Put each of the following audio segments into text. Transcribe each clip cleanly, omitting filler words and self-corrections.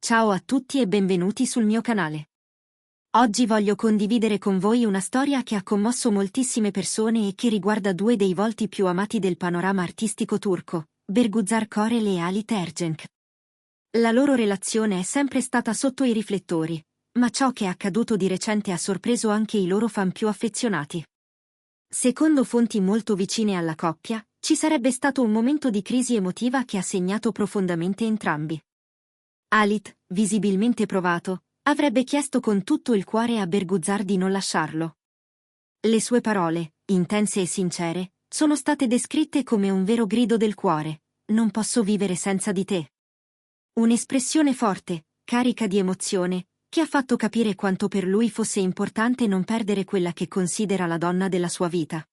Ciao a tutti e benvenuti sul mio canale. Oggi voglio condividere con voi una storia che ha commosso moltissime persone e che riguarda due dei volti più amati del panorama artistico turco, Bergüzar Korel e Halit Ergenc. La loro relazione è sempre stata sotto i riflettori, ma ciò che è accaduto di recente ha sorpreso anche i loro fan più affezionati. Secondo fonti molto vicine alla coppia, ci sarebbe stato un momento di crisi emotiva che ha segnato profondamente entrambi. Halit, visibilmente provato, avrebbe chiesto con tutto il cuore a Bergüzar di non lasciarlo. Le sue parole, intense e sincere, sono state descritte come un vero grido del cuore: non posso vivere senza di te. Un'espressione forte, carica di emozione, che ha fatto capire quanto per lui fosse importante non perdere quella che considera la donna della sua vita.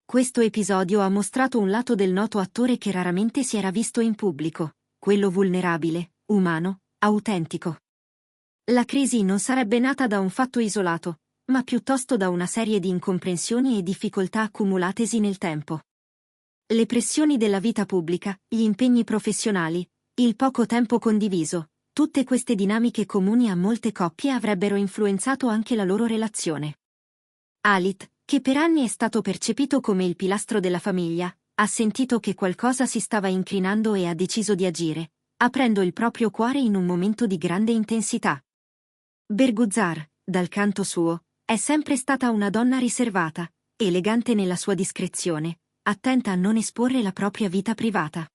Questo episodio ha mostrato un lato del noto attore che raramente si era visto in pubblico, quello vulnerabile, umano, autentico. La crisi non sarebbe nata da un fatto isolato, ma piuttosto da una serie di incomprensioni e difficoltà accumulatesi nel tempo. Le pressioni della vita pubblica, gli impegni professionali, il poco tempo condiviso, tutte queste dinamiche comuni a molte coppie avrebbero influenzato anche la loro relazione. Halit, che per anni è stato percepito come il pilastro della famiglia, ha sentito che qualcosa si stava incrinando e ha deciso di agire, aprendo il proprio cuore in un momento di grande intensità. Bergüzar, dal canto suo, è sempre stata una donna riservata, elegante nella sua discrezione, attenta a non esporre la propria vita privata.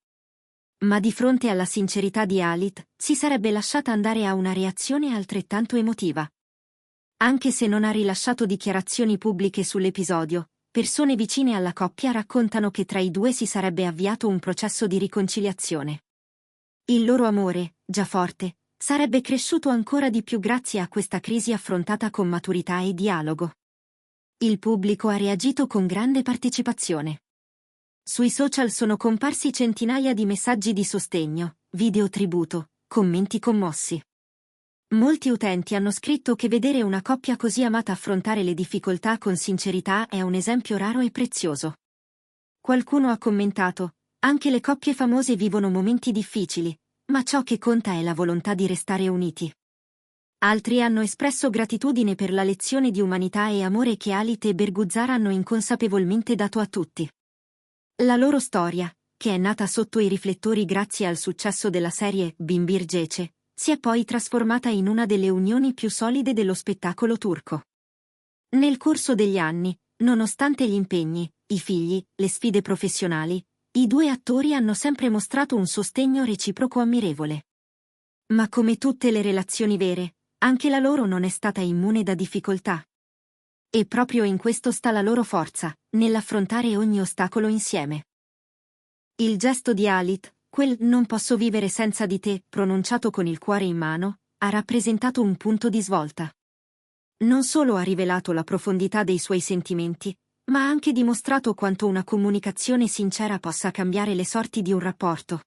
Ma di fronte alla sincerità di Halit, si sarebbe lasciata andare a una reazione altrettanto emotiva. Anche se non ha rilasciato dichiarazioni pubbliche sull'episodio, persone vicine alla coppia raccontano che tra i due si sarebbe avviato un processo di riconciliazione. Il loro amore, già forte, sarebbe cresciuto ancora di più grazie a questa crisi affrontata con maturità e dialogo. Il pubblico ha reagito con grande partecipazione. Sui social sono comparsi centinaia di messaggi di sostegno, video tributo, commenti commossi. Molti utenti hanno scritto che vedere una coppia così amata affrontare le difficoltà con sincerità è un esempio raro e prezioso. Qualcuno ha commentato: anche le coppie famose vivono momenti difficili, ma ciò che conta è la volontà di restare uniti. Altri hanno espresso gratitudine per la lezione di umanità e amore che Halit e Bergüzar hanno inconsapevolmente dato a tutti. La loro storia, che è nata sotto i riflettori grazie al successo della serie Binbir Gece, si è poi trasformata in una delle unioni più solide dello spettacolo turco. Nel corso degli anni, nonostante gli impegni, i figli, le sfide professionali, i due attori hanno sempre mostrato un sostegno reciproco ammirevole. Ma come tutte le relazioni vere, anche la loro non è stata immune da difficoltà. E proprio in questo sta la loro forza, nell'affrontare ogni ostacolo insieme. Il gesto di Halit, quel "non posso vivere senza di te" pronunciato con il cuore in mano, ha rappresentato un punto di svolta. Non solo ha rivelato la profondità dei suoi sentimenti, ma ha anche dimostrato quanto una comunicazione sincera possa cambiare le sorti di un rapporto.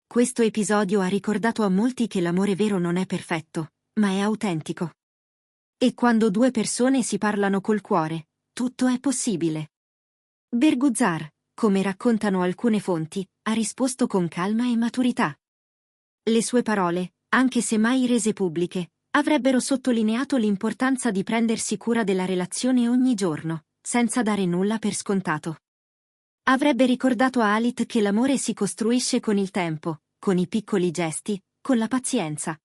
Questo episodio ha ricordato a molti che l'amore vero non è perfetto, ma è autentico. E quando due persone si parlano col cuore, tutto è possibile. Bergüzar, come raccontano alcune fonti, ha risposto con calma e maturità. Le sue parole, anche se mai rese pubbliche, avrebbero sottolineato l'importanza di prendersi cura della relazione ogni giorno, senza dare nulla per scontato. Avrebbe ricordato a Halit che l'amore si costruisce con il tempo, con i piccoli gesti, con la pazienza.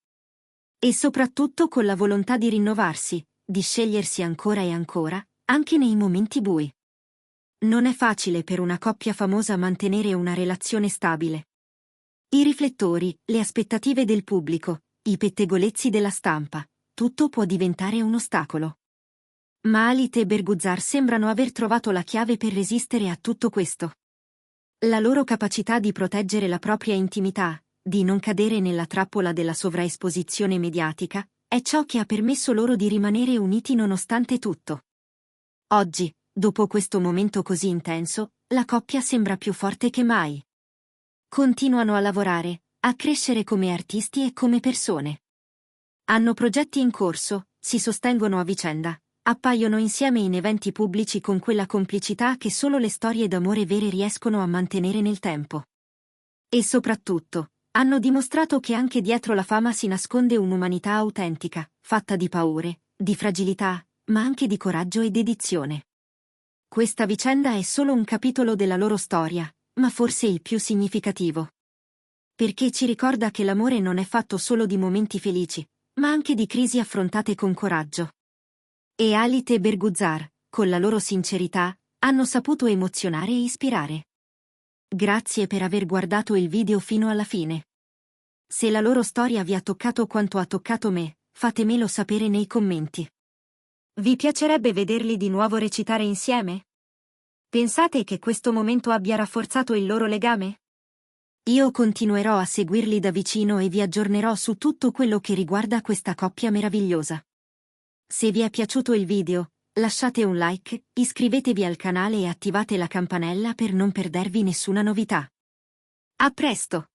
E soprattutto con la volontà di rinnovarsi, di scegliersi ancora e ancora, anche nei momenti bui. Non è facile per una coppia famosa mantenere una relazione stabile. I riflettori, le aspettative del pubblico, i pettegolezzi della stampa, tutto può diventare un ostacolo. Ma Halit e Bergüzar sembrano aver trovato la chiave per resistere a tutto questo. La loro capacità di proteggere la propria intimità, di non cadere nella trappola della sovraesposizione mediatica, è ciò che ha permesso loro di rimanere uniti nonostante tutto. Oggi, dopo questo momento così intenso, la coppia sembra più forte che mai. Continuano a lavorare, a crescere come artisti e come persone. Hanno progetti in corso, si sostengono a vicenda, appaiono insieme in eventi pubblici con quella complicità che solo le storie d'amore vere riescono a mantenere nel tempo. E soprattutto, Hanno dimostrato che anche dietro la fama si nasconde un'umanità autentica, fatta di paure, di fragilità, ma anche di coraggio e dedizione. Questa vicenda è solo un capitolo della loro storia, ma forse il più significativo. Perché ci ricorda che l'amore non è fatto solo di momenti felici, ma anche di crisi affrontate con coraggio. E Halit e Berguzar, con la loro sincerità, hanno saputo emozionare e ispirare. Grazie per aver guardato il video fino alla fine. Se la loro storia vi ha toccato quanto ha toccato me, fatemelo sapere nei commenti. Vi piacerebbe vederli di nuovo recitare insieme? Pensate che questo momento abbia rafforzato il loro legame? Io continuerò a seguirli da vicino e vi aggiornerò su tutto quello che riguarda questa coppia meravigliosa. Se vi è piaciuto il video, lasciate un like, iscrivetevi al canale e attivate la campanella per non perdervi nessuna novità. A presto!